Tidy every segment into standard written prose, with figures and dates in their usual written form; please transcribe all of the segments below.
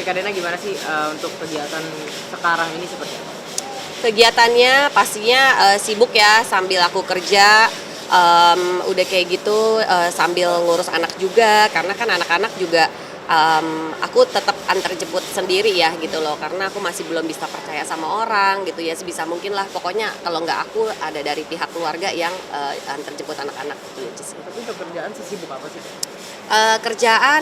dari Kak Dena gimana sih untuk kegiatan sekarang ini seperti apa? Kegiatannya pastinya sibuk ya sambil aku kerja, udah kayak gitu sambil ngurus anak juga karena kan anak-anak juga aku tetap antar jemput sendiri ya gitu loh karena aku masih belum bisa percaya sama orang gitu ya sebisa mungkin lah pokoknya kalau nggak aku ada dari pihak keluarga yang antar jemput anak-anak gitu aja sih. Tapi untuk kerjaan sesibuk apa sih? Kerjaan,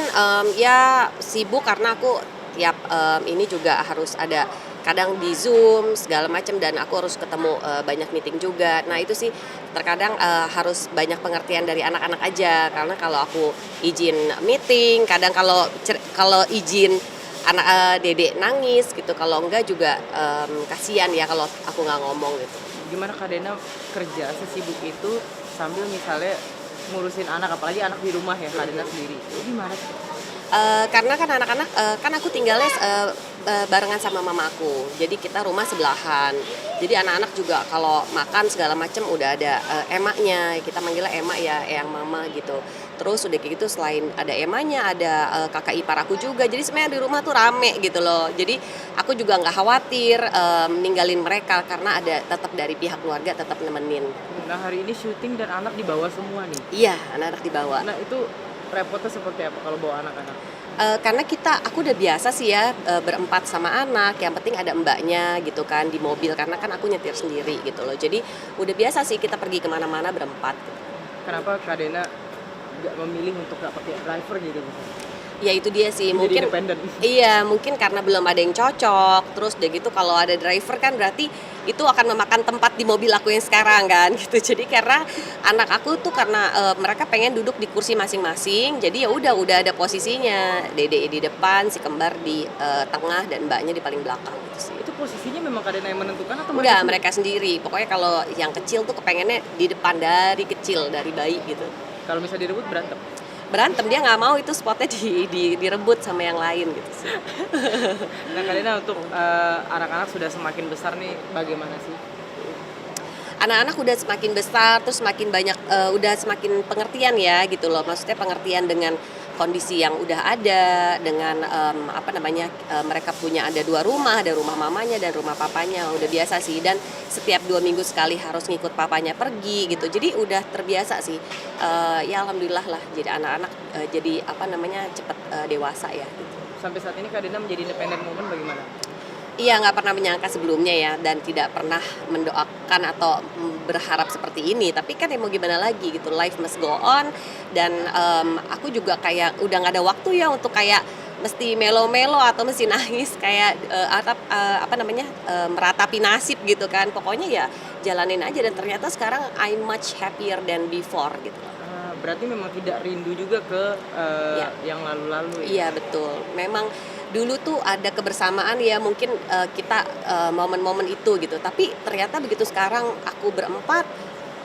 ya sibuk karena aku tiap, ini juga harus ada kadang di Zoom segala macam dan aku harus ketemu, banyak meeting juga. Nah itu sih terkadang, harus banyak pengertian dari anak-anak aja karena kalau aku izin meeting, kadang kalau izin anak dedek nangis gitu, kalau enggak juga, kasihan ya kalau aku nggak ngomong gitu. Gimana Kak Dena kerja sesibuk itu sambil misalnya ngurusin anak, apalagi anak di rumah ya Kak Dena sendiri. Itu gimana sih? Karena kan anak-anak, kan aku tinggalnya barengan sama mama aku, jadi kita rumah sebelahan. Jadi anak-anak juga kalau makan segala macam udah ada, emaknya, kita manggilnya emak ya, eyang mama gitu. Terus udah kayak gitu selain ada emanya, ada, kakak ipar aku juga, jadi sebenarnya di rumah tuh rame gitu loh. Jadi aku juga nggak khawatir, ninggalin mereka karena ada tetap dari pihak keluarga tetap nemenin. Nah hari ini syuting dan anak dibawa semua nih. Iya, anak-anak dibawa. Nah itu repotnya seperti apa kalau bawa anak-anak? Karena aku udah biasa sih ya, berempat sama anak, yang penting ada mbaknya gitu kan di mobil, karena kan aku nyetir sendiri gitu loh. Jadi udah biasa sih kita pergi kemana mana berempat gitu. Kenapa Kak Dena nggak memilih untuk nggak pakai driver gitu misalnya? Ya itu dia sih, Jadi mungkin independen. iya, mungkin karena belum ada yang cocok, terus udah gitu kalau ada driver kan berarti itu akan memakan tempat di mobil aku yang sekarang kan gitu. Jadi karena anak aku tuh karena, mereka pengen duduk di kursi masing-masing, jadi ya udah ada posisinya, Dede di depan, si kembar di, tengah dan mbaknya di paling belakang gitu sih. Itu posisinya memang Kak Dena yang menentukan atau Enggak, sendiri? mereka sendiri. Pokoknya kalau yang kecil tuh kepengennya di depan dari kecil, dari bayi gitu. Kalau misalnya direbut berantem. Berantem, dia nggak mau itu spotnya direbut sama yang lain gitu sih. Nah Kak Dena untuk anak-anak sudah semakin besar nih bagaimana sih? Anak-anak udah semakin besar, terus semakin banyak, udah semakin pengertian ya gitu loh. Maksudnya pengertian dengan kondisi yang udah ada, dengan, apa namanya, mereka punya ada 2 rumah, ada rumah mamanya dan rumah papanya, udah biasa sih. Dan setiap 2 minggu sekali harus ngikut papanya pergi gitu. Jadi udah terbiasa sih, ya alhamdulillah lah jadi anak-anak, jadi apa namanya, cepet, dewasa ya gitu. Sampai saat ini Kak Dena menjadi independen woman bagaimana? Iya, nggak pernah menyangka sebelumnya ya dan tidak pernah mendoakan atau, berharap seperti ini. Tapi kan ya mau gimana lagi gitu, life must go on dan, aku juga kayak udah nggak ada waktu ya untuk kayak mesti melo-melo atau mesti nangis kayak, apa namanya, meratapi nasib gitu kan. Pokoknya ya jalanin aja dan ternyata sekarang I'm much happier than before gitu loh. Berarti memang tidak rindu juga ke Iya. yang lalu-lalu ya? Iya betul, memang dulu tuh ada kebersamaan ya mungkin, kita, momen-momen itu gitu, tapi ternyata begitu sekarang aku berempat,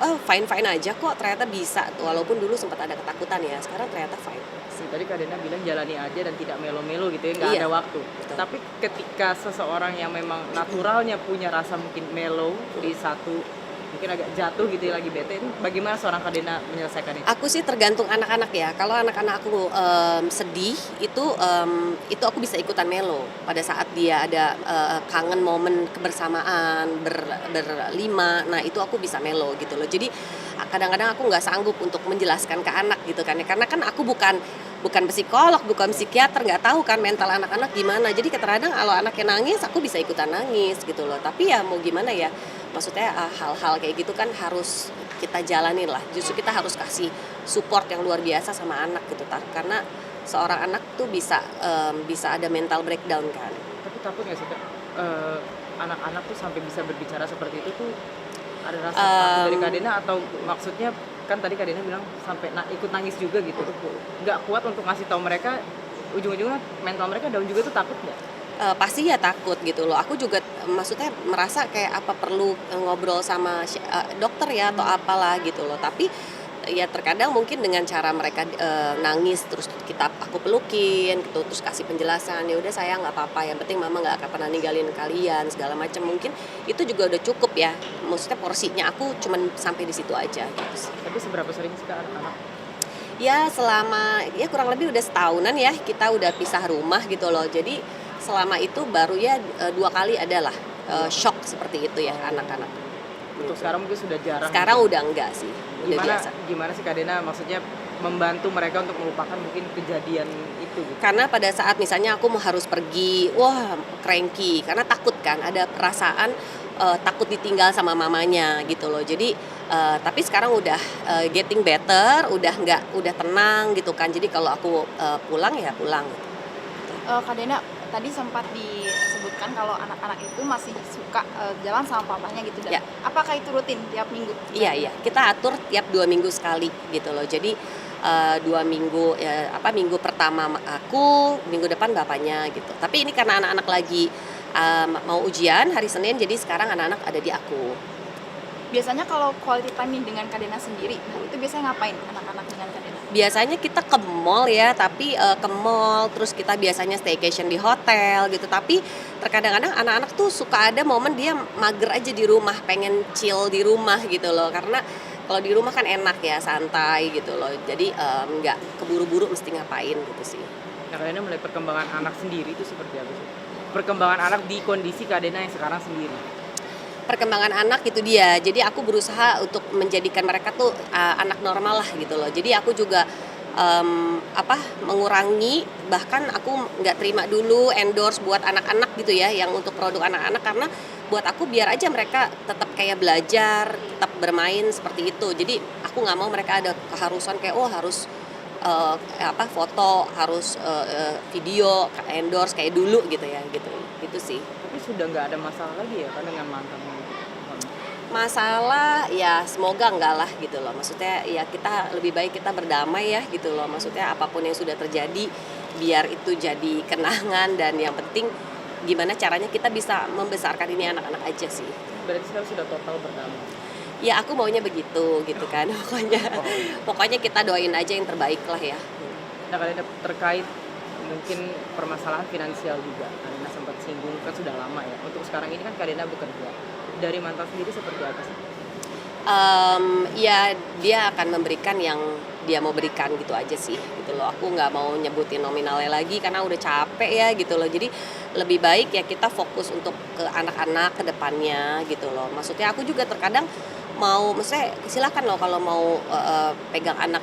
oh fine-fine aja kok ternyata bisa tuh, walaupun dulu sempat ada ketakutan ya, sekarang ternyata fine. Tadi Kak Dena bilang jalani aja dan tidak melo-melo gitu ya, nggak Iya, ada waktu. betul. Tapi ketika seseorang yang memang naturalnya punya rasa mungkin melo di satu, mungkin agak jatuh gitu ya lagi bete, itu bagaimana seorang Kak Dena menyelesaikan itu? Aku sih tergantung anak-anak ya. Kalau anak-anak aku, sedih itu aku bisa ikutan melo. Pada saat dia ada, kangen momen kebersamaan berlima, nah itu aku bisa melo gitu loh. Jadi kadang-kadang aku nggak sanggup untuk menjelaskan ke anak gitu kan ya. Karena kan aku bukan psikolog, bukan psikiater, nggak tahu kan mental anak-anak gimana. Jadi kadang-kadang kalau anaknya nangis, aku bisa ikutan nangis gitu loh. Tapi ya mau gimana ya, maksudnya hal-hal kayak gitu kan harus kita jalanin lah. Justru kita harus kasih support yang luar biasa sama anak gitu karena seorang anak tuh bisa ada mental breakdown kan. Tapi takut nggak sih Kak, anak-anak tuh sampai bisa berbicara seperti itu tuh ada rasa takut dari Kak Dena atau maksudnya kan tadi Kak Dena bilang sampai ikut nangis juga gitu, nggak kuat untuk ngasih tahu mereka, ujung-ujungnya mental mereka down juga tuh takut nggak? Pasti ya takut gitu loh. Aku juga maksudnya merasa kayak apa perlu ngobrol sama dokter ya atau apalah gitu loh. Tapi ya terkadang mungkin dengan cara mereka nangis terus aku pelukin gitu terus kasih penjelasan ya udah sayang nggak apa-apa yang penting mama nggak akan pernah ninggalin kalian segala macam mungkin itu juga udah cukup ya. Maksudnya porsinya aku cuman sampai di situ aja gitu sih. Tapi seberapa sering sih Kak anak-anak? Ya selama ya kurang lebih udah setahunan ya kita udah pisah rumah gitu loh. Jadi selama itu baru ya 2 kali adalah shock seperti itu ya anak-anak. Untuk sekarang mungkin sudah jarang. Sekarang udah enggak sih, udah biasa. Gimana sih Kak Dena maksudnya membantu mereka untuk melupakan mungkin kejadian itu gitu? Karena pada saat misalnya aku mau harus pergi, wah cranky karena takut kan, ada perasaan takut ditinggal sama mamanya gitu loh. Jadi tapi sekarang udah getting better, udah tenang gitu kan. Jadi kalau aku pulang ya pulang. Kak Dena, tadi sempat disebutkan kalau anak-anak itu masih suka jalan sama papanya gitu. Dan Ya. apakah itu rutin tiap minggu? Iya, kita atur tiap 2 minggu sekali gitu loh. Jadi 2 minggu minggu pertama aku, minggu depan bapaknya gitu. Tapi ini karena anak-anak lagi mau ujian hari Senin, jadi sekarang anak-anak ada di aku. Biasanya kalau quality time nih dengan Kak Dena sendiri, nah itu biasanya ngapain anak-anak dengan Kak Dena? Biasanya kita ke mall ya, tapi ke mall terus kita biasanya staycation di hotel gitu. Tapi terkadang-kadang anak-anak tuh suka ada momen dia mager aja di rumah, pengen chill di rumah gitu loh. Karena kalau di rumah kan enak ya, santai gitu loh. Jadi nggak keburu-buru mesti ngapain gitu sih. Nah, Kak Dena melihat perkembangan anak sendiri itu seperti apa sih? Perkembangan anak di kondisi Kak Dena yang sekarang sendiri. Perkembangan anak itu dia. Jadi aku berusaha untuk menjadikan mereka tuh anak normal lah gitu loh. Jadi aku juga mengurangi, bahkan aku nggak terima dulu endorse buat anak-anak gitu ya, yang untuk produk anak-anak, karena buat aku biar aja mereka tetap kayak belajar, tetap bermain seperti itu. Jadi aku nggak mau mereka ada keharusan kayak harus foto, harus video endorse kayak dulu gitu ya, gitu sih. Tapi sudah nggak ada masalah lagi ya kan dengan mantan. Masalah ya semoga enggak lah gitu loh, maksudnya ya kita lebih baik kita berdamai ya gitu loh, maksudnya apapun yang sudah terjadi biar itu jadi kenangan, dan yang penting gimana caranya kita bisa membesarkan ini anak-anak aja sih. Berarti sekarang sudah total berdamai. Ya aku maunya begitu gitu kan. Pokoknya kita doain aja yang terbaik lah ya. Nah, Kak Dena terkait mungkin permasalahan finansial juga, Kak Dena sempat singgung kan sudah lama ya. Untuk sekarang ini kan Kak Dena bekerja. Dari mantan sendiri seperti apa sih? Ya dia akan memberikan yang dia mau berikan gitu aja sih gitu loh. Aku nggak mau nyebutin nominalnya lagi karena udah capek ya gitu loh. Jadi lebih baik ya kita fokus untuk ke anak-anak ke depannya gitu loh. Maksudnya aku juga terkadang maksudnya silakan loh kalau mau pegang anak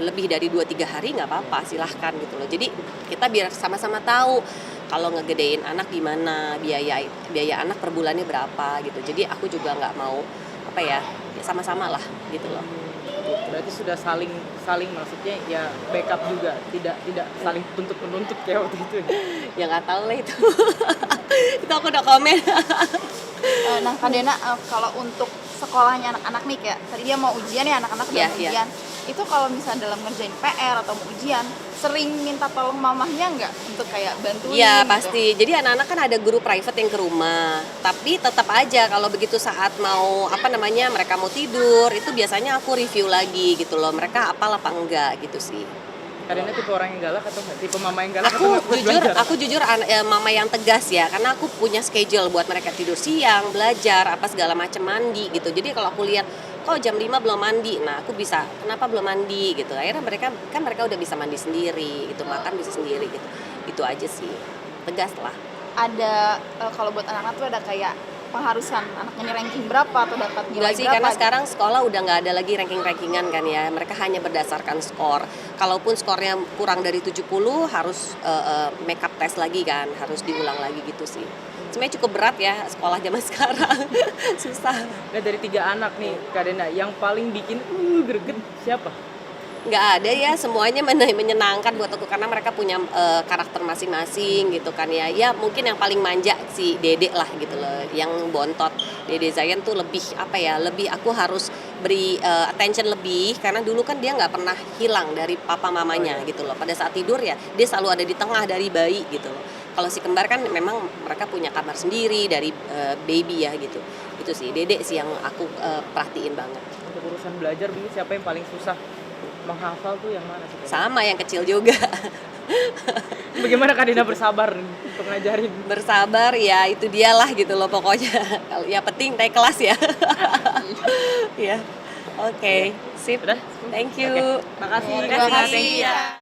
lebih dari 2-3 hari nggak apa-apa, silahkan gitu loh. Jadi kita biar sama-sama tahu kalau ngegedein anak gimana, biaya anak per bulannya berapa gitu. Jadi aku juga nggak mau sama-sama lah gitu loh. Berarti sudah saling maksudnya ya backup juga, tidak saling tuntut menuntut kayak waktu itu. Ya nggak tahu lah itu. Itu aku udah komen. Nah Kak Dena, kalau untuk sekolahnya anak-anak nih, kayak tadi dia mau ujian ya, anak-anak udah mau ujian. Itu kalau misalnya dalam ngerjain PR atau mau ujian, sering minta tolong mamahnya nggak untuk kayak bantuin? Iya gitu? pasti. Jadi anak-anak kan ada guru private yang ke rumah. Tapi tetap aja kalau begitu saat mau mereka mau tidur, itu biasanya aku review lagi gitu loh. Mereka apal apa enggak gitu sih. Kak Dena tipe orang yang galak atau nggak? Tipe mama yang galak atau nggak buat belajar? Aku jujur mama yang tegas ya, karena aku punya schedule buat mereka tidur siang, belajar, apa segala macam, mandi gitu. Jadi kalau aku lihat kok jam 5 belum mandi, nah aku bisa kenapa belum mandi gitu. Akhirnya mereka udah bisa mandi sendiri gitu, makan bisa sendiri gitu. Itu aja sih, tegas lah. Ada kalau buat anak-anak tuh ada kayak pengharusan anaknya nih ranking berapa atau dapat nilai Enggak sih, berapa? karena gitu? sekarang sekolah udah nggak ada lagi ranking-rankingan kan ya. Mereka hanya berdasarkan skor. Kalaupun skornya kurang dari 70 harus make up test lagi kan, harus diulang lagi gitu sih. Sebenarnya cukup berat ya sekolah zaman sekarang. Susah. Nah, dari 3 anak nih Kak Dena, yang paling bikin greget siapa? Nggak ada ya, semuanya menyenangkan buat aku karena mereka punya karakter masing-masing gitu kan ya. Ya mungkin yang paling manja si Dede lah gitu loh, yang bontot. Dede Zayan tuh lebih lebih aku harus beri attention lebih karena dulu kan dia nggak pernah hilang dari papa mamanya gitu loh. Pada saat tidur ya dia selalu ada di tengah dari bayi gitu loh. Kalau si kembar kan memang mereka punya kamar sendiri dari baby ya gitu. Itu sih Dede sih yang aku perhatiin banget. Untuk urusan belajar siapa yang paling susah menghafal tuh yang mana sih? Sama yang kecil juga. Bagaimana Kak Dena bersabar untuk ngajarin? Bersabar ya itu dialah gitu loh pokoknya. Ya penting naik kelas ya. Ya. Oke, sip. Udah? Thank you. Makasih. Terima Kak Dena. kasih. Thank you ya.